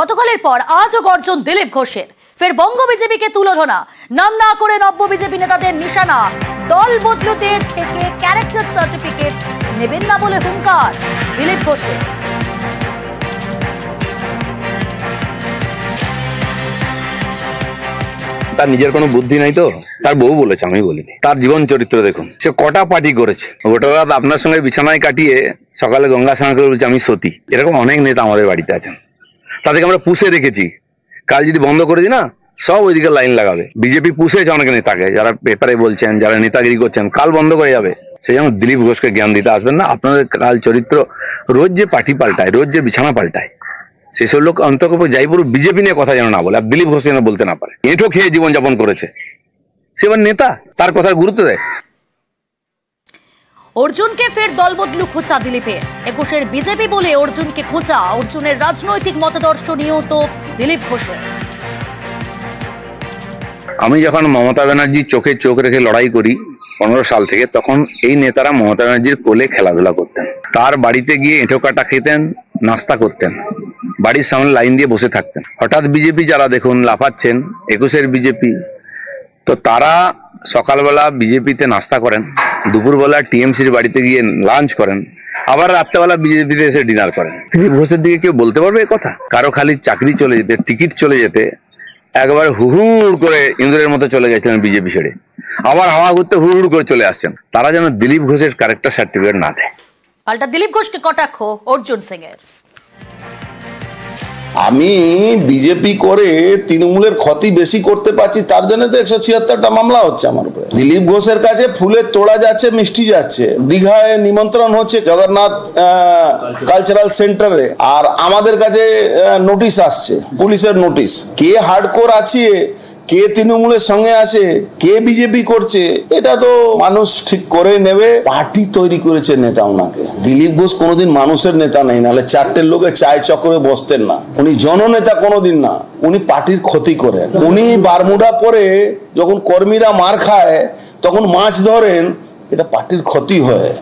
গতকালের পর আজও গর্জন দিলীপ ঘোষের। ফের বঙ্গ বিজেপিকে তুলোধনা, নাম না করে নব্য বিজেপি নেতাদের নিশানা। দল বদলুতে থেকে ক্যারেক্টার সার্টিফিকেট নেবেন না বলে হুঙ্কার দিলীপ ঘোষের। তার নিজের কোনো বুদ্ধি নাই তো, তার বউ বলেছে, আমি বলিনি। তার জীবন চরিত্র দেখুন, সে কটা পার্টি করেছে। গোটা রাত আপনার সঙ্গে বিছানায় কাটিয়ে সকালে গঙ্গা স্নান করে বলছে আমি সতী। এরকম অনেক নেতা আমাদের বাড়িতে আছেন, তাদেরকে আমরা পুষে রেখেছি। কাল যদি বন্ধ করে দিই না, সব ওইদিকে লাইন লাগাবে। বিজেপি পুষেছে অনেক নেতাকে, যারা পেপারে বলছেন, যারা নেতাগিরি করছেন, কাল বন্ধ করে যাবে। সেই জন্য দিলীপ ঘোষকে জ্ঞান দিতে আসবেন না। আপনাদের কাল চরিত্র, রোজ যে পার্টি পাল্টায়, রোজ যে বিছানা পাল্টায়, সেসব লোক অন্তত যাই পুরো বিজেপি নিয়ে কথা যেন না বলে, আর দিলীপ ঘোষ যেন বলতে না পারে। এঁঠো খেয়ে জীবনযাপন করেছে, সে এবার নেতা, তার কথার গুরুত্ব দেয়। অর্জুনকে ফের দলবদলু খোঁচা দিলীপের। 21-এর বিজেপি বলে অর্জুনকে খোঁচা। অর্জুনের রাজনৈতিক মতাদর্শ নিয়েও তো দিলীপ ঘোষের। আমি যখন মমতা ব্যানার্জির চোখে চোখ রেখে লড়াই করি 15 সাল থেকে, তখন এই নেতারা মমতা ব্যানার্জির কোলে খেলাধুলা করতেন, তার বাড়িতে গিয়ে এঁঠো কাটা খেতেন, নাস্তা করতেন, বাড়ির সামনে লাইন দিয়ে বসে থাকতেন। হঠাৎ বিজেপি যারা দেখুন লাফাচ্ছেন, 21-এর বিজেপি, তো তারা সকালবেলা বিজেপিতে নাস্তা করেন, দুপুরবেলা টিএমসির বাড়িতে গিয়ে লাঞ্চ করেন, আবার রাত্রেবেলা বিজেপিতে এসে ডিনার করেন। দিলীপ ঘোষের দিকে কেউ বলতে পারবে এ কথা? কারো খালি চাকরি চলে যেতে, টিকিট চলে যেতে একবার হুড় করে ইন্দুরের মতো চলে গেছিলেন বিজেপি ছেড়ে, আবার হাওয়া ঘুরতে হুড় করে চলে আসছেন। তারা যেন দিলীপ ঘোষের ক্যারেক্টার সার্টিফিকেট না দেয়। পাল্টা দিলীপ ঘোষকে কটাক্ষ অর্জুন সিং এর। আমি বিজেপি করে তৃণমূলের ক্ষতি বেশি করতে পারছি, তার জন্য তো 176টা মামলা হচ্ছে আমার উপরে। দিলীপ ঘোষের কাছে ফুলের তোড়া যাচ্ছে, মিষ্টি যাচ্ছে, দীঘায় নিমন্ত্রণ হচ্ছে জগন্নাথ কালচারাল সেন্টারে, আর আমাদের কাছে নোটিশ আসছে, পুলিশের নোটিশ। কে হার্ডকোর আছে, কে তৃণমূলের সঙ্গে আছে, কে বিজেপি করছে, এটা তো মানুষ ঠিক করে নেবে। পার্টি তৈরি করেছে নেতা ওনাকে। দিলীপ ঘোষ কোনোদিন মানুষের নেতা নেই, নাহলে 4টে লোকে চায় চক্রে বসতেন না। উনি জননেতা কোনোদিন না, উনি পার্টির ক্ষতি করেন। উনি বারমুডা পরে যখন কর্মীরা মার খায় তখন মাছ ধরেন, এটা পার্টির ক্ষতি হয়।